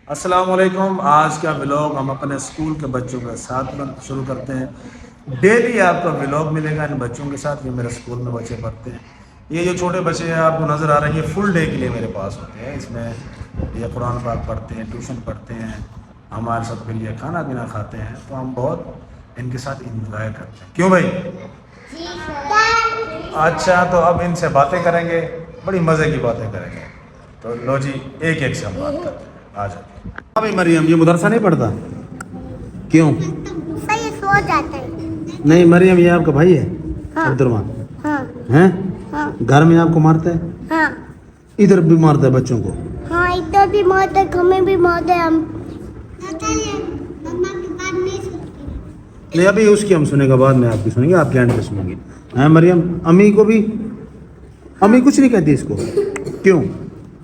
السلام علیکم. آج کا ولاگ ہم اپنے اسکول کے بچوں کے ساتھ شروع کرتے ہیں. ڈیلی آپ کا ولاگ ملے گا ان بچوں کے ساتھ. یہ میرے اسکول میں بچے پڑھتے ہیں. یہ جو چھوٹے بچے ہیں آپ کو نظر آ رہے ہیں، یہ فل ڈے کے لیے میرے پاس ہوتے ہیں. اس میں یہ قرآن پاک پڑھتے ہیں، ٹیوشن پڑھتے ہیں، ہمارے ساتھ پھر یہ کھانا پینا کھاتے ہیں. تو ہم بہت ان کے ساتھ انجوائے کرتے ہیں. کیوں بھائی؟ اچھا، تو اب ان سے باتیں کریں گے، بڑی مزے کی باتیں کریں گے. تو لو جی، ایک ایک سے ہم بات کرتے ہیں. آ جاؤ. ہاں بھائی مریم، یہ مدرسہ نہیں پڑھتا کیوں؟ صحیح سو جاتا ہے. نہیں مریم، یہ آپ کا بھائی ہے عبد الرحمان؟ ہاں ہیں؟ ہاں گھر میں آپ کو مارتا ہے؟ ہاں ادھر بھی مارتا ہے بچوں کو؟ ہاں، ادھر بھی مارتے، ہمیں بھی مارتے. ہم نہیں، ابھی اس کی ہم سنیں گے، بعد میں آپ کی سنیں گے، آپ کے اینڈ پہ سنیں گے. ہیں مریم؟ امی کو بھی؟ امی کچھ نہیں کہتی اس کو؟ کیوں؟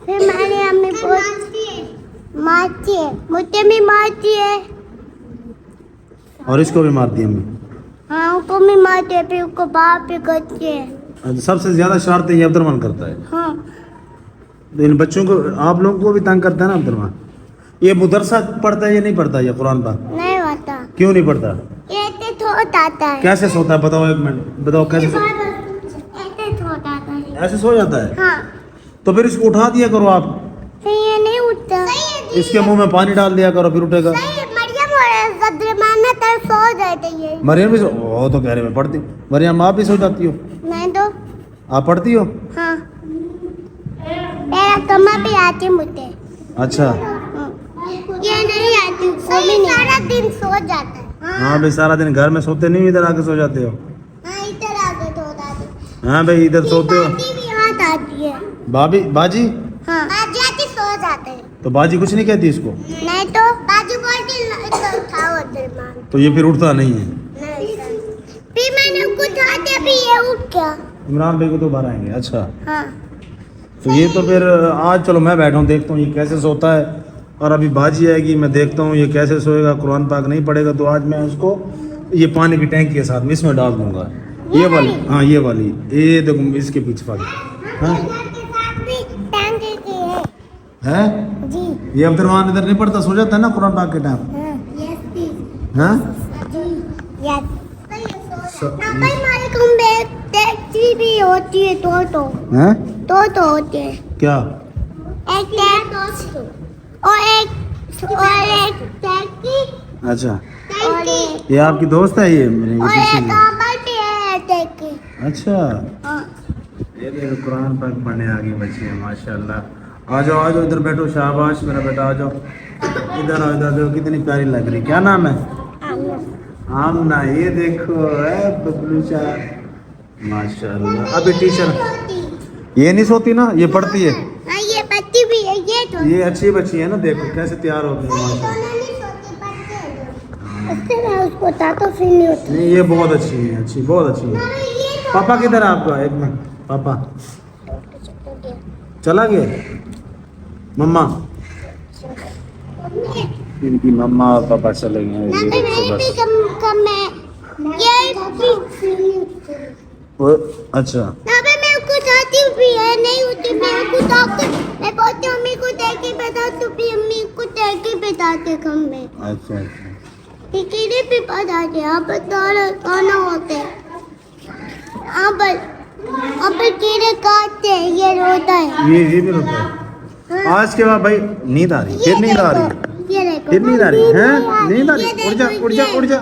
پھر میری امی بہت مارتی ہے، مجھے بھی مارتی ہے. اور اس کو بھی مارتی ہے امی؟ ہاں، ان کو بھی مارتی ہے، پھر ان کو باہر بھی کرتی ہے. اچھا، سب سے زیادہ شرارتیں یہ عبد الرحمان کرتا ہے. ہاں تو ان بچوں کو، آپ لوگوں کو بھی تنگ کرتا ہے نا عبد الرحمان. یہ مدرسہ پڑھتا ہے یا نہیں پڑھتا یہ قرآن پاک؟ نہیں ہوتا. کیوں نہیں پڑھتا؟ یہ ایسے تھوڑ آتا ہے. کیسے سوتا ہے بتاؤ، ایک منٹ بتاؤ کیسے ایسے تھوڑ آتا ہے. ایسے سو جاتا ہے؟ ہاں، تو پھر اس کو اٹھا دیا کرو آپ. پھر یہ نہیں اٹھتا. اس کے منہ میں پانی ڈال دیا کرو، پھر اٹھے گا. مریم اور عبد الرحمان نہ تر سو جاتے ہیں. مریم بھی وہ تو کہہ رہے میں پڑھتی. مریم آپ بھی سو جاتی ہو؟ نہیں تو. آپ پڑھتی ہو؟ ہاں، میرا کمر بھی آتی مجھے. اچھا. یہ نہیں آتی، وہ بھی سارا دن سو جاتا ہے. ہاں بھائی، سارا دن گھر میں سوتے نہیں، ادھر آ کے سو جاتے ہو؟ ہاں، ادھر آ کے سو جاتے. ہاں بھائی، ادھر سوتے ہو. باجی بھی یہاں آتی ہے. باجی؟ ہاں، باجی آتی سو جاتے ہیں. تو باجی کچھ نہیں کہتی اس کو؟ نہیں تو. باجی بولتی اٹھاؤ عبد الرحمان. تو یہ پھر اٹھتا نہیں ہے؟ نہیں. پھر میں نے کچھ آتے بھی یہ اٹھ گیا. عمران بھائی کو تو باہر آئیں گے. اچھا، ہاں. تو یہ تو پھر آج چلو میں بیٹھا ہوں، دیکھتا ہوں یہ کیسے سوتا ہے. اور ابھی باجی آئے گی، میں دیکھتا ہوں یہ کیسے سوئے گا. قرآن پاک نہیں پڑھے گا تو آج میں اس کو یہ پانی کی ٹینکی کے ساتھ میں اس میں ڈال دوں گا. یہ والی؟ ہاں یہ والی. یہ دیکھو اس کے پیچھے پاک. ہاں ہے جی. یہ عبد الرحمان ادھر نہیں پڑھتا، سو جاتا ہے نا قرآن پاک کے ٹائم. ہاں ٹیکسی بھی ہوتی ہے، تو ہوتی ہے. کیا؟ ایک ٹیکسی اور ایک ٹیکسی. اچھا، اور یہ آپ کی دوست ہے یہ میرے ایک پیچھے کی؟ کمر بھی ہے ٹیکسی. اچھا، ہاں. یہ دیکھو قرآن پاک پڑھنے آگے بچے ہیں ماشاء اللہ. آ جاؤ ادھر بیٹھو. شاباش میرا بیٹا، آ جاؤ ادھر. آ ادھر دیکھو کتنی پیاری لگ رہی. کیا نام ہے؟ آمنہ. یہ دیکھو ببلو چا ماشاء اللہ. ابھی ٹیچر یہ نہیں سوتی نا، یہ پڑھتی ہے. ہاں، یہ بچی بھی ہے. یہ اچھی بچی ہے نا، دیکھو کیسے تیار ہو گئی ماشاء اللہ. اس کو تو پھر نہیں ہوتا. نہیں یہ بہت اچھی ہے، اچھی بہت اچھی ہے. پاپا کدھر ہے آپ کا؟ ایک منٹ. پاپا چلا گیا؟ مما؟ ان کی مما اور پاپا چلے گئے ہیں. اچھا. اچھا یہ بھی روتا ہے. آج کے بعد بھائی نیند آ رہی، پھر نیند آ رہی، پھر نیند آ رہی ہے. نیند آ رہی. اڑ جا اڑ جا اڑ جا.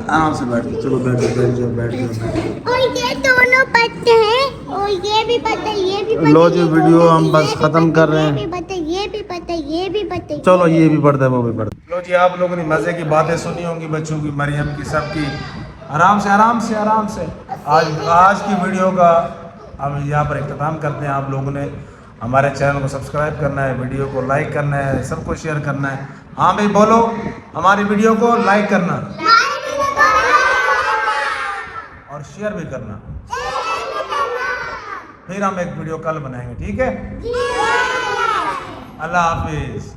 آرام سے بیٹھ. چلو بیٹھ جاؤ بیٹھ جاؤ. اور یہ دونوں بچے ہیں، اور یہ بھی پتہ، یہ بھی پتہ. لو جو ویڈیو ہم بس ختم کر رہے ہیں. یہ بھی پتہ، یہ بھی پتہ، یہ بھی پتہ. چلو یہ بھی پڑھتا ہے، وہ بھی پڑھتا ہے. لو جی، آپ لوگوں نے مزے کی باتیں سنی ہوں گی بچوں کی، مریم کی، سب کی. آرام سے آرام سے آرام سے. آج کی ویڈیو کا ہم یہاں پر اختتام کرتے ہیں. آپ لوگوں نے ہمارے چینل کو سبسکرائب کرنا ہے، ویڈیو کو لائک کرنا ہے، سب کو شیئر کرنا ہے. ہاں بھائی بولو، ہماری ویڈیو کو لائک کرنا اور شیئر بھی کرنا. پھر ہم ایک ویڈیو کل بنائیں گے، ٹھیک ہے؟ اللہ حافظ.